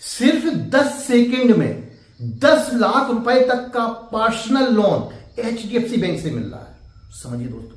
सिर्फ 10 सेकंड में 10 लाख रुपए तक का पर्सनल लोन एचडीएफसी बैंक से मिल रहा है। समझिए दोस्तों,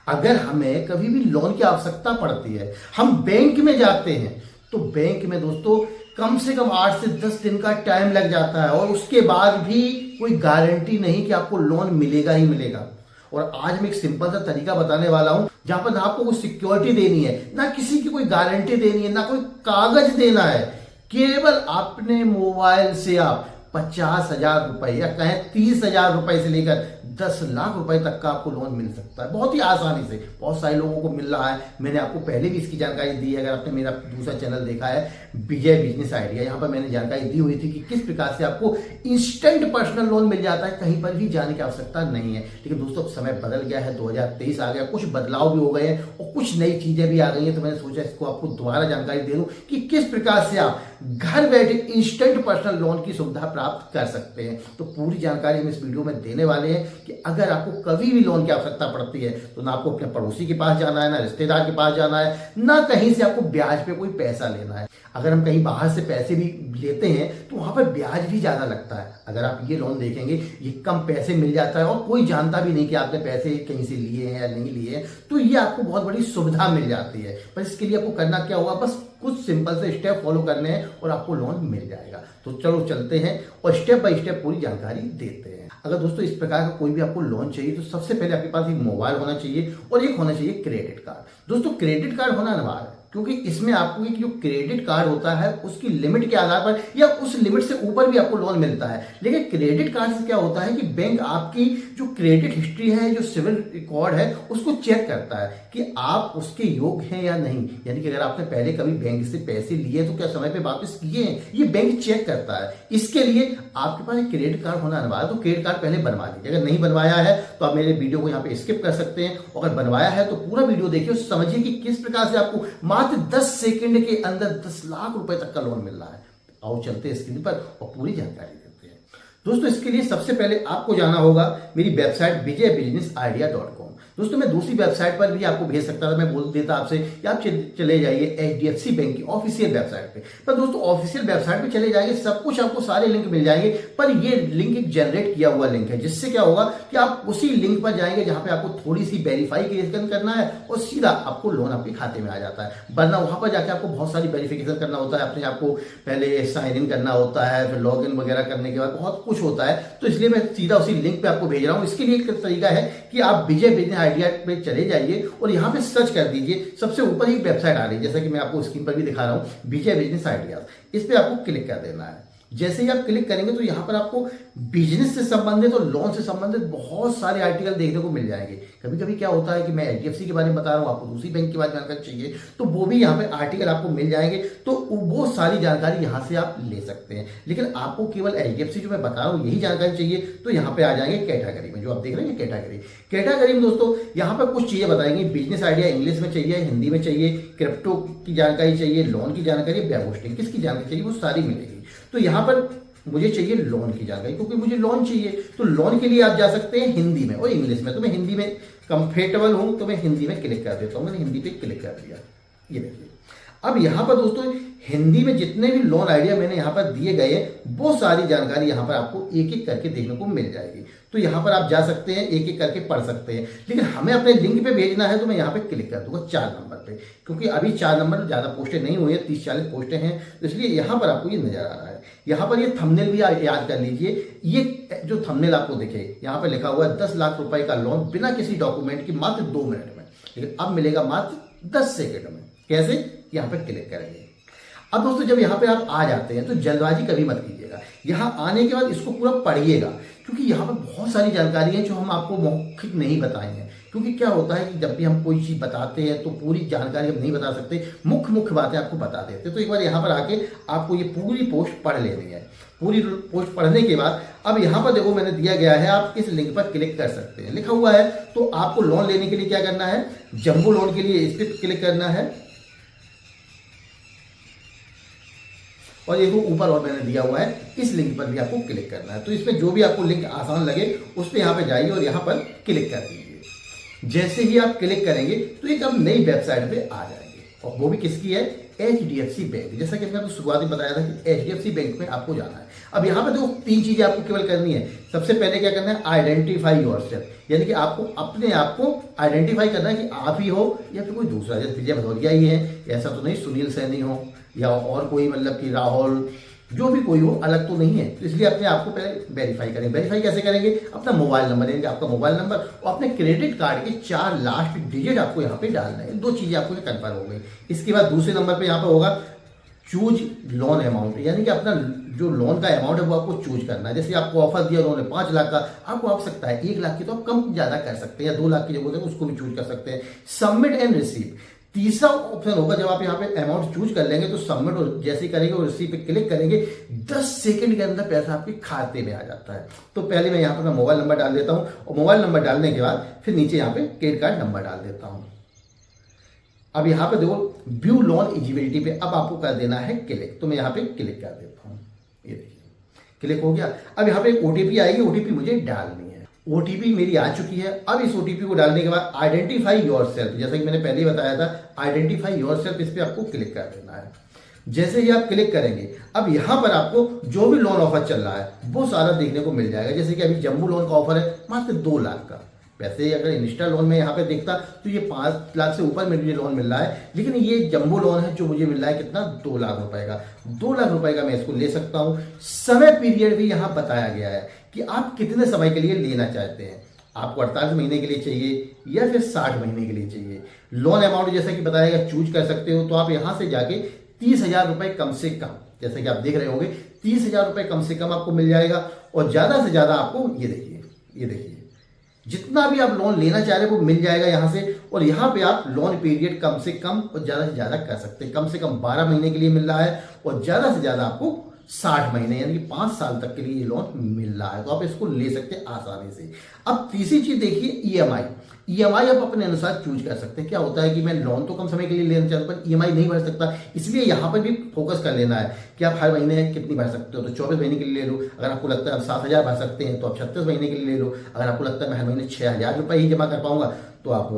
अगर हमें कभी भी लोन की आवश्यकता पड़ती है, हम बैंक में जाते हैं, तो बैंक में दोस्तों कम से कम 8 से 10 दिन का टाइम लग जाता है और उसके बाद भी कोई गारंटी नहीं कि आपको लोन मिलेगा ही मिलेगा। और आज मैं एक सिंपल सा तरीका बताने वाला हूं जहां पर ना आपको कोई सिक्योरिटी देनी है, ना किसी की कोई गारंटी देनी है, ना कोई कागज देना है। केवल अपने मोबाइल से आप 50,000 रुपए या कहें 30,000 रुपए से लेकर 10 लाख रुपए तक का आपको लोन मिल सकता है बहुत ही आसानी से। बहुत सारे लोगों को मिल रहा है, मैंने आपको पहले भी इसकी जानकारी दी है। अगर आपने मेरा दूसरा चैनल देखा है विजय बिजनेस आइडिया, यहाँ पर मैंने जानकारी दी हुई थी कि किस प्रकार से आपको इंस्टेंट पर्सनल लोन मिल जाता है, कहीं पर भी जाने की आवश्यकता नहीं है। लेकिन दोस्तों अब समय बदल गया है, 2023 आ गया, कुछ बदलाव भी हो गए हैं और कुछ नई चीजें भी आ गई हैं। तो मैंने सोचा इसको आपको दोबारा जानकारी दे दूं कि किस प्रकार से आप घर बैठे इंस्टेंट पर्सनल लोन की सुविधा प्राप्त कर सकते हैं। तो पूरी जानकारी हम इस वीडियो में देने वाले हैं कि अगर आपको कभी भी लोन की आवश्यकता पड़ती है तो ना आपको अपने पड़ोसी के पास जाना है, ना रिश्तेदार के पास जाना है, ना कहीं से आपको ब्याज पे कोई पैसा लेना है। अगर हम कहीं बाहर से पैसे भी लेते हैं तो वहां पर ब्याज भी ज्यादा लगता है। अगर आप ये लोन देखेंगे, ये कम पैसे मिल जाता है और कोई जानता भी नहीं कि आपने पैसे कहीं से लिए हैं या नहीं लिए हैं। तो ये आपको बहुत बड़ी सुविधा मिल जाती है। पर इसके लिए आपको करना क्या होगा, बस कुछ सिंपल से स्टेप फॉलो करने हैं और आपको लोन मिल जाएगा। तो चलो चलते हैं और स्टेप बाय स्टेप पूरी जानकारी देते हैं। अगर दोस्तों इस प्रकार का कोई भी आपको लोन चाहिए तो सबसे पहले आपके पास एक मोबाइल होना चाहिए और एक होना चाहिए क्रेडिट कार्ड। दोस्तों क्रेडिट कार्ड होना अनिवार्य है, क्योंकि इसमें आपको एक जो क्रेडिट कार्ड होता है उसकी लिमिट के आधार पर या उस लिमिट से ऊपर भी आपको लोन मिलता है। लेकिन क्रेडिट कार्ड से क्या होता है कि बैंक आपकी जो क्रेडिट हिस्ट्री है, जो सिविल रिकॉर्ड है, उसको चेक करता है कि आप उसके योग्य हैं या नहीं। यानी कि अगर आपने पहले कभी बैंक से पैसे लिए तो क्या समय पे वापस किए हैं, ये बैंक चेक करता है। इसके लिए आपके पास एक क्रेडिट कार्ड होना अनिवार्य है। तो क्रेडिट कार्ड पहले बनवा लीजिए। अगर नहीं बनवाया है तो आप मेरे वीडियो को यहाँ पे स्किप कर सकते हैं। अगर बनवाया है तो पूरा वीडियो देखिए, समझिए कि किस प्रकार से आपको मात्र 10 सेकंड के अंदर 10 लाख रुपए तक का लोन मिल रहा है। आओ चलते हैं स्क्रीन पर और पूरी जानकारी देते हैं। दोस्तों इसके लिए सबसे पहले आपको जाना होगा मेरी वेबसाइट vijaybusinessidea.com। दोस्तों मैं दूसरी वेबसाइट पर भी आपको भेज सकता था, मैं बोल देता आपसे कि आप चले जाइए एचडीएफसी बैंक की ऑफिशियल वेबसाइट पे। पर दोस्तों ऑफिशियल वेबसाइट पे चले जाएंगे, सब कुछ आपको सारे लिंक मिल जाएंगे, पर ये लिंक एक जनरेट किया हुआ लिंक है, जिससे क्या होगा कि आप उसी लिंक पर जाएंगे जहां पे आपको थोड़ी सी वेरीफाइकेशन करना है और सीधा आपको लोन आपके खाते में आ जाता है। वरना वहां पर जाके आपको बहुत सारी वेरिफिकेशन करना होता है, अपने आपको पहले साइन इन करना होता है, फिर लॉग इन वगैरह करने के बाद बहुत कुछ होता है। तो इसलिए मैं सीधा उसी लिंक पे आपको भेज रहा हूं। इसके लिए एक तरीका है कि आप विजय बिजनेस आइडिया पे चले जाइए और यहाँ पे सर्च कर दीजिए। सबसे ऊपर ही वेबसाइट आ रही है, जैसा कि मैं आपको स्क्रीन पर भी दिखा रहा हूँ, विजय बिजनेस आइडिया। इस पे आपको क्लिक कर देना है। जैसे ही आप क्लिक करेंगे तो यहाँ पर आपको बिजनेस से संबंधित और लोन से संबंधित बहुत सारे आर्टिकल देखने को मिल जाएंगे। कभी कभी क्या होता है कि मैं एचडीएफसी के बारे में बता रहा हूँ, आपको दूसरी बैंक के बारे में जानकारी चाहिए तो वो भी यहाँ पे आर्टिकल आपको मिल जाएंगे। तो वो सारी जानकारी यहाँ से आप ले सकते हैं। लेकिन आपको केवल एचडीएफसी जो मैं बता रहा हूँ यही जानकारी चाहिए तो यहाँ पे आ जाएंगे कैटेगरी में, जो आप देख रहे हैं कैटेगरी में। दोस्तों यहाँ पर कुछ चीजें बताएंगे। बिजनेस आइडिया इंग्लिश में चाहिए, हिंदी में चाहिए, क्रिप्टो की जानकारी चाहिए, लोन की जानकारी, वेब होस्टिंग किसकी जानकारी चाहिए, वो सारी मिलेगी। तो यहाँ पर मुझे चाहिए लोन की जानकारी, क्योंकि मुझे लोन चाहिए। तो लोन के लिए आप जा सकते हैं हिंदी में और इंग्लिश में। तो मैं हिंदी में कंफर्टेबल हूं तो मैं हिंदी में क्लिक कर देता हूं। मैंने हिंदी पे क्लिक कर दिया, ये देखिए। अब यहाँ पर दोस्तों हिंदी में जितने भी लोन आइडिया मैंने यहाँ पर दिए गए हैं वो सारी जानकारी यहाँ पर आपको एक एक करके देखने को मिल जाएगी। तो यहाँ पर आप जा सकते हैं, एक एक करके पढ़ सकते हैं। लेकिन हमें अपने लिंक पे भेजना है तो मैं यहाँ पे क्लिक कर दूंगा 4 नंबर पे, क्योंकि अभी 4 नंबर ज्यादा पोस्टें नहीं हुई है, 30-40 पोस्टें हैं। तो इसलिए यहाँ पर आपको ये नजर आ रहा है। यहाँ पर ये थंबनेल भी याद कर लीजिए। ये जो थंबनेल आपको दिखे, यहाँ पर लिखा हुआ है 10 लाख रुपए का लोन बिना किसी डॉक्यूमेंट की मात्र 2 मिनट में। लेकिन अब मिलेगा मात्र 10 सेकेंड में। कैसे? यहाँ पे क्लिक करेंगे। अब दोस्तों जब यहाँ पे आप आ जाते हैं तो जल्दबाजी कभी मत कीजिएगा। यहाँ आने के बाद इसको पूरा पढ़िएगा, क्योंकि यहाँ पर बहुत सारी जानकारी है जो हम आपको मौखिक नहीं बताएंगे। क्योंकि क्या होता है कि जब भी हम कोई चीज बताते हैं तो पूरी जानकारी हम नहीं बता सकते, मुख्य बातें आपको बता देते। तो एक बार यहाँ पर आके आपको ये पूरी पोस्ट पढ़ लेनी है। पूरी पोस्ट पढ़ने के बाद अब यहाँ पर देखो मैंने दिया गया है, आप इस लिंक पर क्लिक कर सकते हैं, लिखा हुआ है। तो आपको लोन लेने के लिए क्या करना है, जंबो लोन के लिए इस पर क्लिक करना है और ये ऊपर और मैंने दिया हुआ है, इस लिंक पर भी आपको क्लिक करना है। तो इसमें जो भी आपको लिंक आसान लगे उस पर यहाँ पे जाइए और यहाँ पर क्लिक कर दीजिए। जैसे ही आप क्लिक करेंगे तो एक अब नई वेबसाइट पे आ जाएंगे, और वो भी किसकी है, HDFC बैंक। जैसा कि मैंने आपको शुरुआत में बताया था कि HDFC बैंक में आपको जाना है। अब यहाँ पे देखो 3 चीजें आपको केवल करनी है। सबसे पहले क्या करना है, आइडेंटिफाई योरसेल्फ, यानी कि आपको अपने आप को आइडेंटिफाई करना है कि आप ही हो या फिर कोई दूसरा। जैसे विजय भदौरिया ही है, ऐसा तो नहीं सुनील सैनी हो या और कोई, मतलब कि राहुल, जो भी कोई हो, अलग तो नहीं है। तो इसलिए अपने आप को पहले वेरीफाई करें। वेरीफाई कैसे करेंगे, अपना मोबाइल नंबर, यानी कि आपका मोबाइल नंबर और अपने क्रेडिट कार्ड के 4 लास्ट डिजिट आपको यहाँ पे डालना है। 2 चीजें आपको कन्फर्म हो गई। इसके बाद दूसरे नंबर पे यहाँ पे होगा चूज लोन अमाउंट, यानी कि अपना जो लोन का अमाउंट है वो आपको चूज करना है। जैसे आपको ऑफर दिया उन्होंने 5 लाख का, आपको आ सकता है 1 लाख की, तो आप कम ज्यादा कर सकते हैं, या 2 लाख की जगह उसको भी चूज कर सकते हैं। सबमिट एंड रिसीव तीसरा ऑप्शन होगा। जब आप यहाँ पे अमाउंट चूज कर लेंगे तो सबमिट और जैसे ही करेंगे और रिसीव पे क्लिक करेंगे, 10 सेकंड के अंदर पैसा आपके खाते में आ जाता है। तो पहले मैं यहाँ पे मोबाइल नंबर डाल देता हूँ और मोबाइल नंबर डालने के बाद फिर नीचे यहाँ पे क्रेडिट कार्ड नंबर डाल देता हूँ। अब यहाँ पे देखो व्यू लोन एलिजिबिलिटी पे अब आपको कर देना है क्लिक, तो मैं यहाँ पे क्लिक कर देता हूँ। ये देखिए क्लिक हो गया। अब यहाँ पे एक OTP आएगी, OTP मुझे डालनी है। OTP मेरी आ चुकी है। अब इस OTP को डालने के बाद आइडेंटिफाई योरसेल्फ, जैसा कि मैंने पहले ही बताया था, आइडेंटिफाई योरसेल्फ, इस पे आपको क्लिक कर देना है। जैसे ही आप क्लिक करेंगे, अब यहाँ पर आपको जो भी लोन ऑफर चल रहा है वो सारा देखने को मिल जाएगा। जैसे कि अभी जम्बू लोन का ऑफर है मात्र 2 लाख का। वैसे अगर इंस्टा लोन में यहाँ पे देखता तो ये 5 लाख से ऊपर में मुझे लोन मिल रहा है, लेकिन ये जंबो लोन है जो मुझे मिल रहा है कितना, 2 लाख रुपए का। 2 लाख रुपए का मैं इसको ले सकता हूँ। समय पीरियड भी यहाँ बताया गया है कि आप कितने समय के लिए लेना चाहते हैं। आपको 48 महीने के लिए चाहिए या फिर 60 महीने के लिए चाहिए। लोन अमाउंट जैसा कि बताया गया चूज कर सकते हो। तो आप यहाँ से जाके 30,000 रुपए कम से कम, जैसे कि आप देख रहे होंगे 30,000 रुपए कम से कम आपको मिल जाएगा। और ज्यादा से ज्यादा आपको ये देखिए जितना भी आप लोन लेना चाह रहे हैं वो मिल जाएगा यहाँ से। और यहाँ पे आप लोन पीरियड कम से कम और ज्यादा से ज्यादा कर सकते हैं। कम से कम 12 महीने के लिए मिल रहा है और ज्यादा से ज्यादा आपको 60 महीने यानी कि 5 साल तक के लिए ये लोन मिल रहा है। तो आप इसको ले सकते हैं आसानी से। अब तीसरी चीज देखिए EMI आप अपने अनुसार चूज कर सकते हैं। क्या होता है कि मैं लोन तो कम समय के लिए लेना चाहता हूं पर EMI नहीं भर सकता, इसलिए यहाँ पर भी फोकस कर लेना है कि आप हर महीने कितनी भर सकते हो। तो 24 महीने के लिए ले लो। अगर आपको लगता है आप 7,000 भर सकते हैं तो आप 36 महीने के लिए ले लो। अगर आपको लगता है मैं हर महीने 6,000 रुपये ही जमा कर पाऊंगा तो आप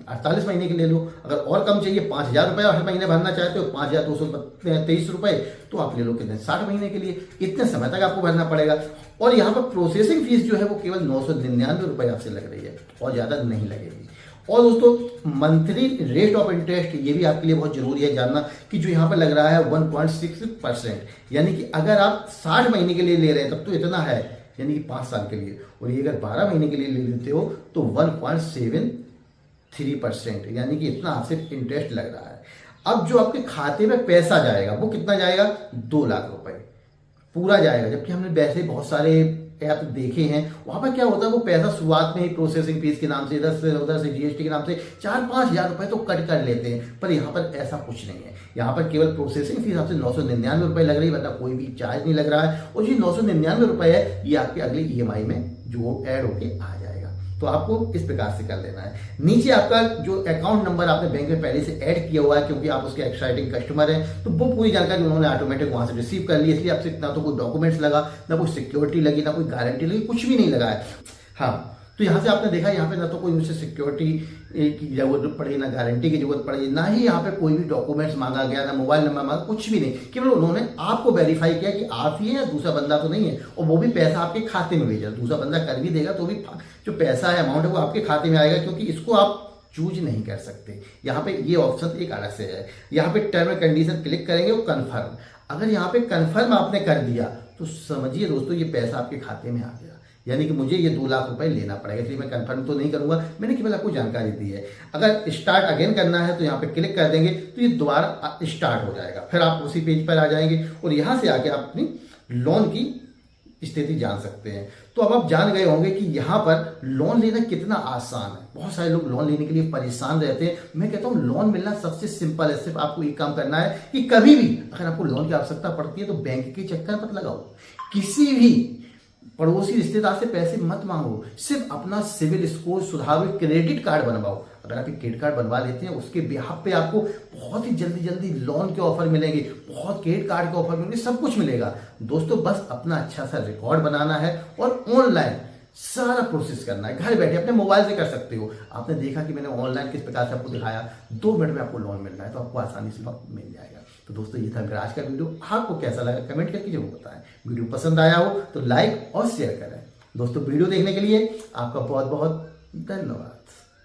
48 महीने के ले लो। अगर और कम चाहिए 5,000 रुपये हर महीने भरना चाहते हो, 5,223 रुपये, तो आप ले लो कितने, 60 महीने के लिए। इतने समय तक आपको भरना पड़ेगा। और यहाँ पर प्रोसेसिंग फीस जो है वो केवल 999 रुपये आपसे लग रही है और ज़्यादा नहीं लगेगी। और दोस्तों मंथली रेट ऑफ इंटरेस्ट, ये भी आपके लिए बहुत जरूरी है जानना कि जो यहाँ पर लग रहा है 1.6%, यानी कि अगर आप 60 महीने के लिए ले रहे हैं तब तो इतना है, यानी कि 5 साल के लिए। और ये अगर 12 महीने के लिए ले लेते हो तो 1.73%, यानी कि इतना आपसे इंटरेस्ट लग रहा है। अब जो आपके खाते में पैसा जाएगा वो कितना जाएगा, 2 लाख रुपए पूरा जाएगा। जबकि हमने वैसे बहुत सारे ऐप देखे हैं, वहां पर क्या होता है वो पैसा शुरुआत में ही प्रोसेसिंग फीस के नाम से, इधर से उधर से GST के नाम से 4-5 हज़ार रुपए तो कट कर लेते हैं। पर यहाँ पर ऐसा कुछ नहीं है। यहाँ पर केवल प्रोसेसिंग फीस आपसे 999 रुपए लग रही है, वरना कोई भी चार्ज नहीं लग रहा है। और ये 999 रुपए है, ये आपके अगले EMI में जो ऐड होके आ जाएगा। तो आपको इस प्रकार से कर लेना है। नीचे आपका जो अकाउंट नंबर आपने बैंक में पहले से ऐड किया हुआ है, क्योंकि आप उसके एक्साइटिंग कस्टमर हैं, तो वो पूरी जानकारी उन्होंने ऑटोमेटिक वहां से रिसीव कर ली। इसलिए आपसे ना तो कोई डॉक्यूमेंट्स लगा, ना कोई सिक्योरिटी लगी, ना कोई गारंटी लगी, कुछ भी नहीं लगा है। हाँ, तो यहाँ से आपने देखा यहाँ पे ना तो कोई मुझसे सिक्योरिटी की जरूरत पड़ी, ना गारंटी की जरूरत पड़ी, ना ही यहाँ पे कोई भी डॉक्यूमेंट्स मांगा गया, ना मोबाइल नंबर मांगा, कुछ भी नहीं। केवल उन्होंने आपको वेरीफाई किया कि आप ही हैं या दूसरा बंदा तो नहीं है, और वो भी पैसा आपके खाते में भेजा। दूसरा बंदा कर भी देगा तो भी जो पैसा है, अमाउंट है, वो आपके खाते में आएगा, क्योंकि इसको आप चूज नहीं कर सकते। यहाँ पे ये ऑप्शन एक अलग से है। यहाँ पे टर्म एंड कंडीशन क्लिक करेंगे और कन्फर्म। अगर यहाँ पे कन्फर्म आपने कर दिया तो समझिए दोस्तों ये पैसा आपके खाते में आ गया, यानी कि मुझे ये 2 लाख रुपए लेना पड़ेगा। इसलिए मैं कंफर्म तो नहीं करूंगा, मैंने केवल आपको जानकारी दी है। अगर स्टार्ट अगेन करना है तो यहाँ पे क्लिक कर देंगे तो ये दोबारा स्टार्ट हो जाएगा। फिर आप उसी पेज पर आ जाएंगे और यहाँ से आके आप अपनी लोन की स्थिति जान सकते हैं। तो अब आप जान गए होंगे कि यहाँ पर लोन लेना कितना आसान है। बहुत सारे लोग लोन लेने के लिए परेशान रहते हैं। मैं कहता हूँ लोन मिलना सबसे सिंपल है। सिर्फ आपको एक काम करना है कि कभी भी अगर आपको लोन की आवश्यकता पड़ती है तो बैंक के चक्कर मत लगाओ, किसी भी पड़ोसी रिश्तेदार से पैसे मत मांगो, सिर्फ अपना सिविल स्कोर सुधारो, क्रेडिट कार्ड बनवाओ। अगर आप क्रेडिट कार्ड बनवा लेते हैं उसके बिहाफ पे आपको बहुत ही जल्दी जल्दी लोन के ऑफर मिलेंगे, बहुत क्रेडिट कार्ड के ऑफर मिलेंगे, सब कुछ मिलेगा। दोस्तों बस अपना अच्छा सा रिकॉर्ड बनाना है और ऑनलाइन सारा प्रोसेस करना है, घर बैठे अपने मोबाइल से कर सकते हो। आपने देखा कि मैंने ऑनलाइन किस प्रकार से आपको दिखाया, 2 मिनट में आपको लोन मिल रहा है, तो आपको आसानी से लोन मिल जाएगा। तो दोस्तों ये था मेरा आज का वीडियो, आपको कैसा लगा कमेंट करके जरूर बताएं। वीडियो पसंद आया हो तो लाइक और शेयर करें। दोस्तों वीडियो देखने के लिए आपका बहुत बहुत धन्यवाद।